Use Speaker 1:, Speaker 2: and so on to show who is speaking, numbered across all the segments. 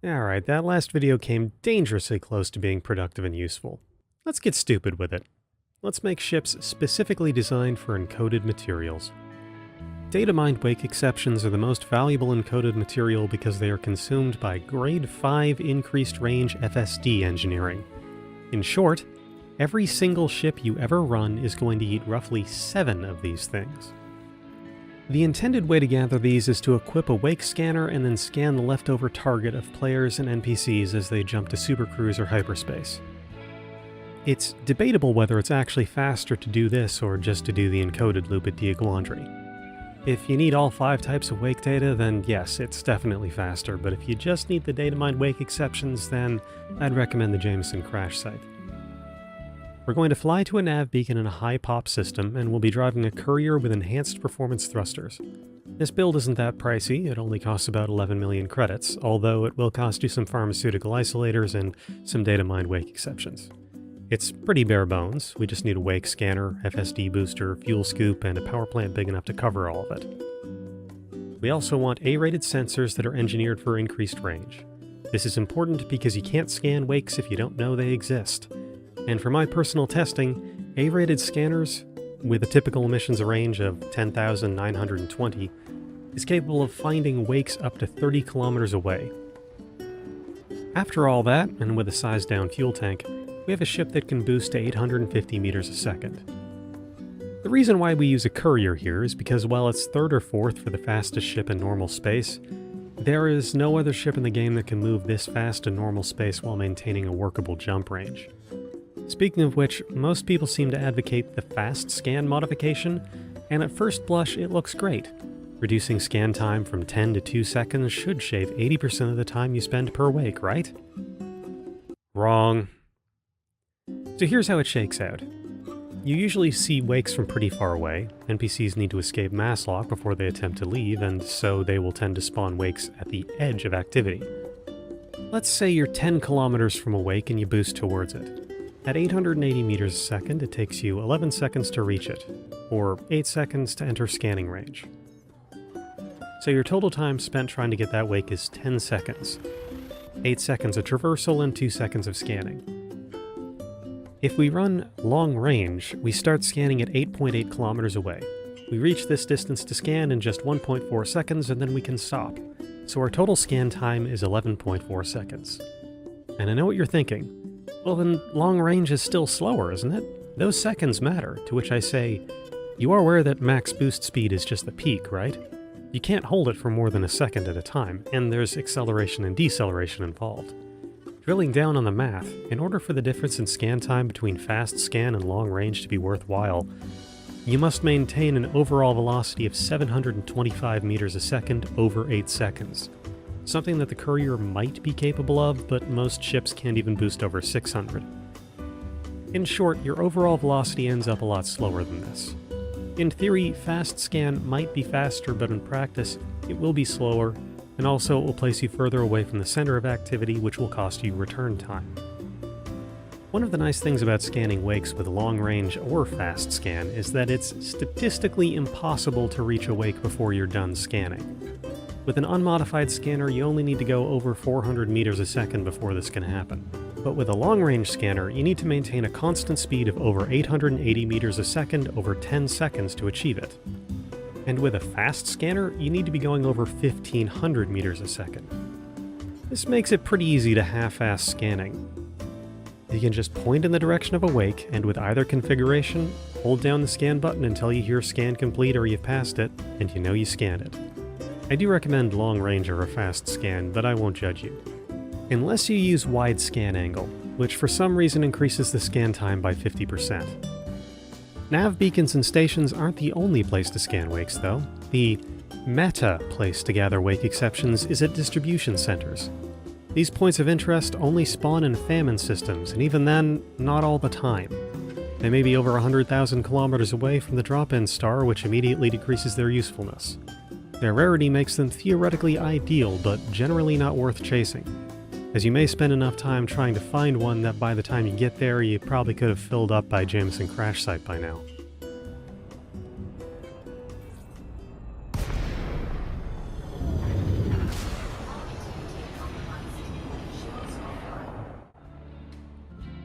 Speaker 1: Alright, that last video came dangerously close to being productive and useful. Let's get stupid with it. Let's make ships specifically designed for encoded materials. Data mined wake exceptions are the most valuable encoded material because they are consumed by Grade 5 increased range FSD engineering. In short, every single ship you ever run is going to eat roughly 7 of these things. The intended way to gather these is to equip a wake scanner and then scan the leftover target of players and NPCs as they jump to supercruise or hyperspace. It's debatable whether it's actually faster to do this or just to do the encoded loop at Diaguandri. If you need all 5 types of wake data, then yes, it's definitely faster, but if you just need the data mined wake exceptions, then I'd recommend the Jameson crash site. We're going to fly to a nav beacon in a high pop system, and we'll be driving a courier with enhanced performance thrusters. This build isn't that pricey, it only costs about 11 million credits, although it will cost you some pharmaceutical isolators and some data mined wake exceptions. It's pretty bare bones, we just need a wake scanner, FSD booster, fuel scoop, and a power plant big enough to cover all of it. We also want A-rated sensors that are engineered for increased range. This is important because you can't scan wakes if you don't know they exist. And for my personal testing, A-rated scanners, with a typical emissions range of 10,920, is capable of finding wakes up to 30 kilometers away. After all that, and with a sized-down fuel tank, we have a ship that can boost to 850 meters a second. The reason why we use a courier here is because while it's 3rd or 4th for the fastest ship in normal space, there is no other ship in the game that can move this fast in normal space while maintaining a workable jump range. Speaking of which, most people seem to advocate the fast scan modification, and at first blush it looks great. Reducing scan time from 10 to 2 seconds should shave 80% of the time you spend per wake, right? Wrong. So here's how it shakes out. You usually see wakes from pretty far away. NPCs need to escape mass lock before they attempt to leave, and so they will tend to spawn wakes at the edge of activity. Let's say you're 10 kilometers from a wake and you boost towards it. At 880 meters a second, it takes you 11 seconds to reach it, or 8 seconds to enter scanning range. So your total time spent trying to get that wake is 10 seconds. 8 seconds of traversal and 2 seconds of scanning. If we run long range, we start scanning at 8.8 kilometers away. We reach this distance to scan in just 1.4 seconds and then we can stop. So our total scan time is 11.4 seconds. And I know what you're thinking. Well then, long range is still slower, isn't it? Those seconds matter, to which I say, you are aware that max boost speed is just the peak, right? You can't hold it for more than a second at a time, and there's acceleration and deceleration involved. Drilling down on the math, in order for the difference in scan time between fast scan and long range to be worthwhile, you must maintain an overall velocity of 725 meters a second over 8 seconds. Something that the courier might be capable of, but most ships can't even boost over 600. In short, your overall velocity ends up a lot slower than this. In theory, fast scan might be faster, but in practice, it will be slower, and also it will place you further away from the center of activity, which will cost you return time. One of the nice things about scanning wakes with long range or fast scan is that it's statistically impossible to reach a wake before you're done scanning. With an unmodified scanner, you only need to go over 400 meters a second before this can happen. But with a long-range scanner, you need to maintain a constant speed of over 880 meters a second over 10 seconds to achieve it. And with a fast scanner, you need to be going over 1500 meters a second. This makes it pretty easy to half-ass scanning. You can just point in the direction of a wake, and with either configuration, hold down the scan button until you hear scan complete or you've passed it, and you know you scanned it. I do recommend long range over fast scan, but I won't judge you. Unless you use wide scan angle, which for some reason increases the scan time by 50%. Nav beacons and stations aren't the only place to scan wakes though. The meta place to gather wake exceptions is at distribution centers. These points of interest only spawn in famine systems, and even then, not all the time. They may be over 100,000 kilometers away from the drop-in star, which immediately decreases their usefulness. Their rarity makes them theoretically ideal, but generally not worth chasing, as you may spend enough time trying to find one that by the time you get there, you probably could have filled up by Jameson crash site by now.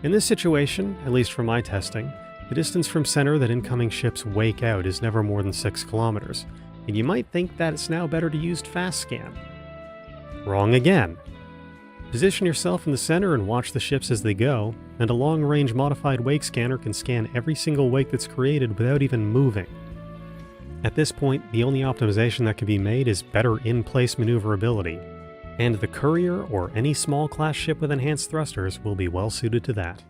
Speaker 1: In this situation, at least from my testing, the distance from center that incoming ships wake out is never more than 6 kilometers, and you might think that it's now better to use fast scan. Wrong again. Position yourself in the center and watch the ships as they go, and a long-range modified wake scanner can scan every single wake that's created without even moving. At this point, the only optimization that can be made is better in-place maneuverability, and the Courier or any small class ship with enhanced thrusters will be well suited to that.